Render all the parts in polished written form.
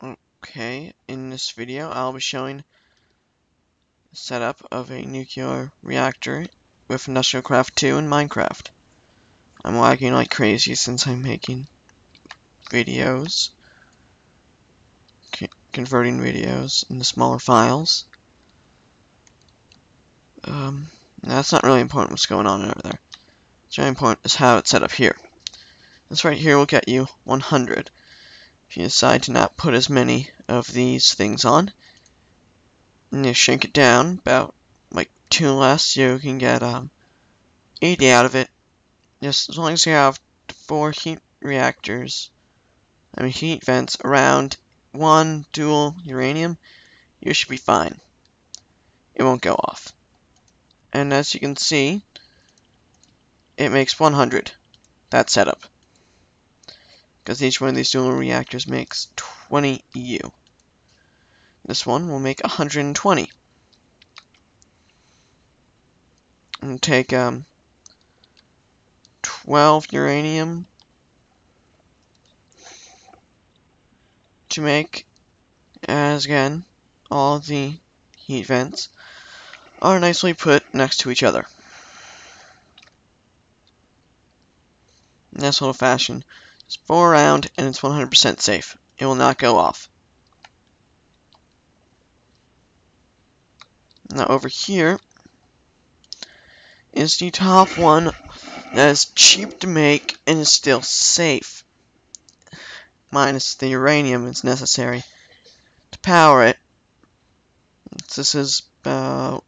Okay, in this video I'll be showing the setup of a nuclear reactor with Industrial Craft 2 in Minecraft. I'm lagging like crazy since I'm making videos, converting videos into smaller files. That's not really important what's going on over there. What's really important is how it's set up here. This right here will get you 100. If you decide to not put as many of these things on, and you shrink it down about like 2 less, you can get 80 out of it. Just as long as you have 4 heat vents around 1 dual uranium, you should be fine. It won't go off. And as you can see, it makes 100. That setup. Because each one of these dual reactors makes 20 EU. This one will make 120. And take 12 uranium to make, as again, all the heat vents are nicely put next to each other. In this little fashion. It's 4 around and it's 100% safe. It will not go off. Now over here is the top one that is cheap to make and is still safe. Minus the uranium is necessary to power it. This is about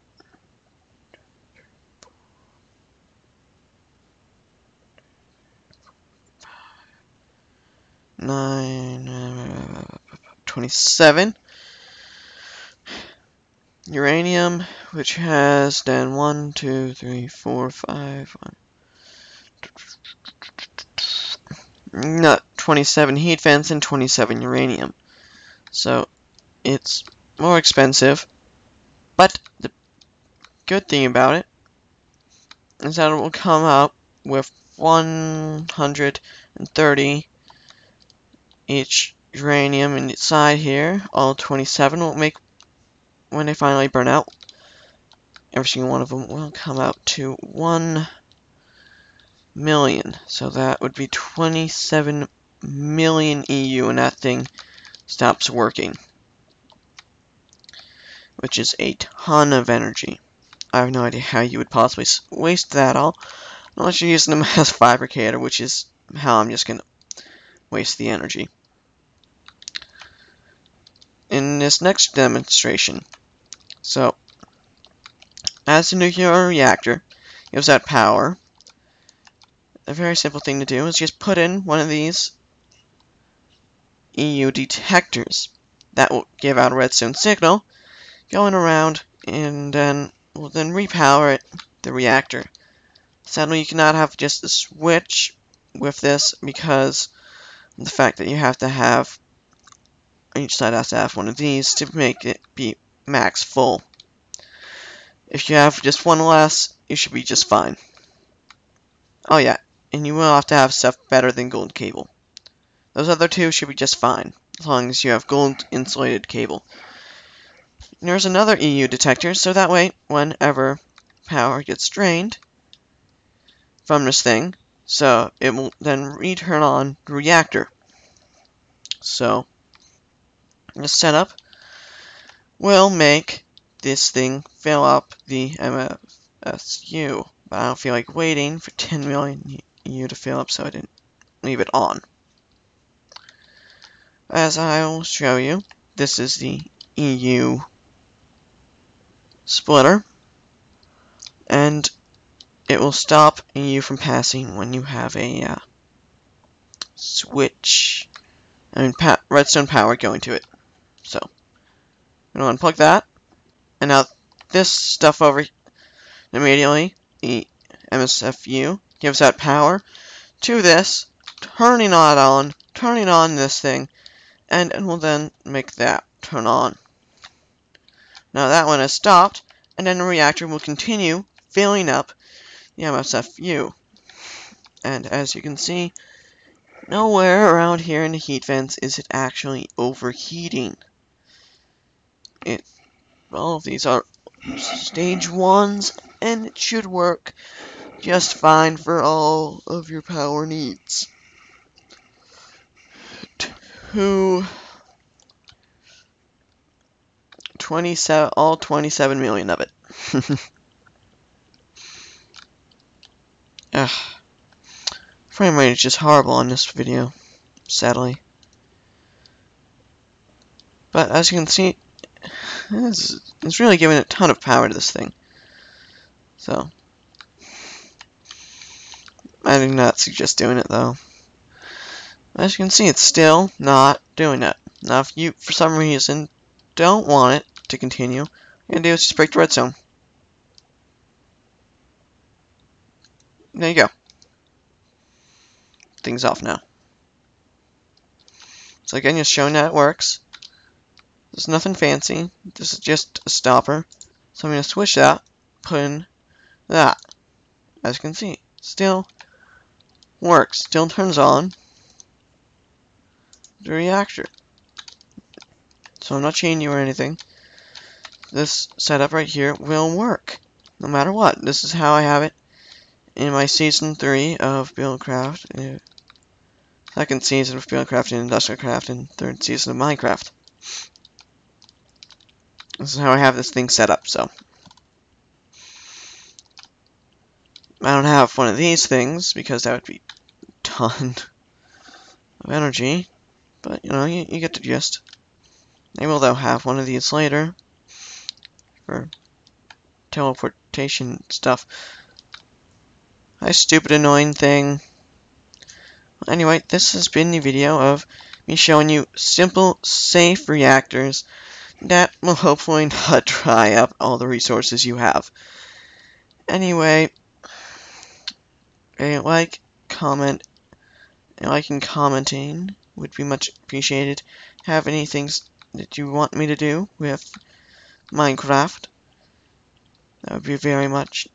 27 uranium, which has then 1, 2, 3, 4, 5, 27 heat vents and 27 uranium. So it's more expensive, but the good thing about it is that it will come out with 130 each uranium inside here. All 27 will make, when they finally burn out, every single one of them will come out to 1 million. So that would be 27 million EU, and that thing stops working, which is a ton of energy. I have no idea how you would possibly waste that all, unless you're using them as fabricator, which is how I'm just going to waste the energy. In this next demonstration, so as a nuclear reactor gives out power, a very simple thing to do is just put in one of these EU detectors that will give out a redstone signal going around, and then will then repower the reactor. Sadly, you cannot have just a switch with this because of the fact that you have to have, each side has to have one of these to make it be max full. If you have just one less, you should be just fine. Oh yeah, and you will have to have stuff better than gold cable. Those other two should be just fine, as long as you have gold insulated cable. And there's another EU detector, so that way, whenever power gets drained from this thing, so it will then return on the reactor. So this setup will make this thing fill up the MFSU, but I don't feel like waiting for 10 million EU to fill up, so I didn't leave it on. As I will show you, this is the EU splitter, and it will stop EU from passing when you have a switch, redstone power going to it. So I'm going to unplug that, and now this stuff over immediately, the MSFU gives out power to this, turning on this thing, and it will then make that turn on. Now that one has stopped, and then the reactor will continue filling up the MSFU. And as you can see, Nowhere around here in the heat vents is it actually overheating. All of these are stage 1s, and it should work just fine for all of your power needs. To 27, all 27 million of it. Frame rate is just horrible on this video, sadly. But as you can see, it's really giving a ton of power to this thing. So, I do not suggest doing it though. As you can see, it's still not doing it. Now, if you, for some reason, don't want it to continue, what you're going to do is just break the redstone. There you go. Things off now. So again, just showing that it works. There's nothing fancy. This is just a stopper. So I'm going to switch that, put in that. As you can see, still works. Still turns on the reactor. So I'm not cheating you or anything. This setup right here will work, no matter what. This is how I have it in my Season 3 of Buildcraft, second season of Buildcraft and Industrial Craft, and third season of Minecraft. This is how I have this thing set up, so. I don't have one of these things, because that would be a ton of energy. But, you know, you get the gist. I will, though, have one of these later for teleportation stuff. Hi, stupid annoying thing. Well, anyway, this has been the video of me showing you simple, safe reactors that will hopefully not dry up all the resources you have. Anyway, a like, comment, and commenting would be much appreciated. Have any things that you want me to do with Minecraft? That would be very much,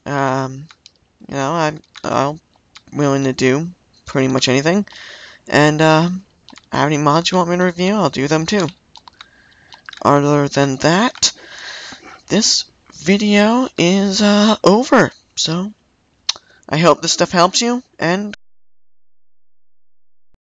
you know, I'm willing to do pretty much anything. And, have any mods you want me to review? I'll do them too. Other than that, this video is, over. So, I hope this stuff helps you, and